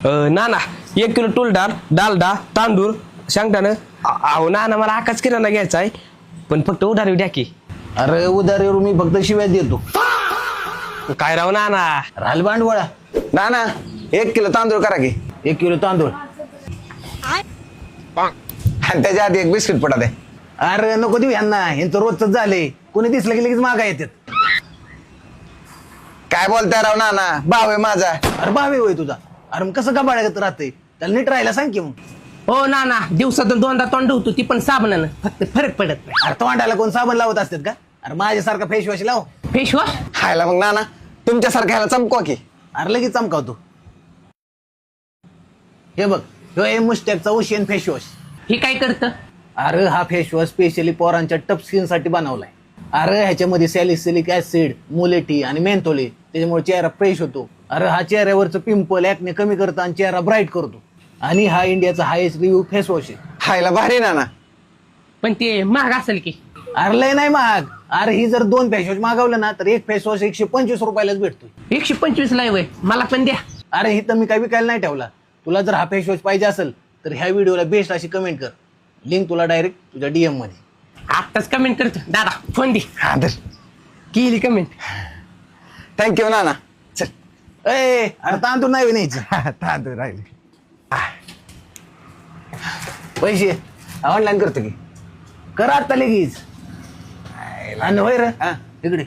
ना 1 किलो टूलडाळ डालडा तांदूळ शेंगदाणं अहो ना मला आकाश किराणा घ्यायचा आहे पण फक्त उधारी द्या की. अरे उधारीवर मी फक्त शिव्या देतो. काय राव ना राहिल भांडवळा. ना 1 किलो तांदूळ करा की 1 किलो तांदूळ. आणि त्याच्या आधी 1 बिस्किट पडा दे. अरे नको देऊ यांना, यांचं रोजच झालंय. कोणी दिसलं की लगेच मागा येतात. काय बोलताय राव नाना, भाव आहे माझा. अरे भावे होय तुझा. अरे मग कसं का बाळगत राहते, त्याला नीट राहायला सांग की मग. हो ना दिवसातून 2दा तोंड होतो ती पण साबणानं, फक्त फरक पडत नाही. अरे तोंडाला कोण साबण लावत असतात का? अरे माझ्यासारखा फेस वॉश लाव. फेस वॉश खायला मग नाना तुमच्यासारखं ह्याला चमकवा की. अरे लगेच चमकावतो. हे बघ, ह्यो आहे मुस्टॅकचा ओशियन फेस वॉश. हे काय करतं? अरे हा फेस वॉश स्पेशली पोरांच्या टफ स्किन साठी बनवलाय. अरे ह्याच्यामध्ये सॅलिसिलिक ऍसिड, मोलेटी आणि मेंथोले, त्याच्यामुळे चेहरा फ्रेश होतो. अरे हा चेहऱ्यावरचं पिंपल ऍक्ने कमी करतो आणि चेहरा ब्राईट करतो. आणि हा इंडियाचा हायेस्ट रिव्ह्यू फेस वॉश आहे. खायला भारी नाना. पण ते महाग असेल की. अरे लय नाही महाग. अरे ही जर 2 फेस वॉश मागवलं ना तर एक फेस वॉश 125 रुपयालाच भेटतोय. 125 ला आहे मला पण द्या. अरे ही तर मी काही विकायला नाही ठेवला. तुला जर हा फेस वॉश पाहिजे असेल तर ह्या व्हिडिओला बेस्ट अशी कमेंट कर. लिंक तुला डायरेक्ट तुझ्या डीएम मध्ये. आत्ताच कमेंट करतो दादा, फोन दे. हा तर केली कमेंट. थँक्यू नाना. चल अरे तांदूळ नाही न्यायचं. तांदूळ राहिले. पैसे ऑनलाईन करतो की. करा आता लगेच. आणि होय रे, इकडे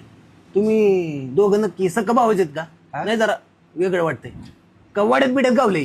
तुम्ही दोघं नक्की सका भाऊच आहेत का? नाही जरा वेगळं वाटतंय का वाड्यात बिड्यात गावले.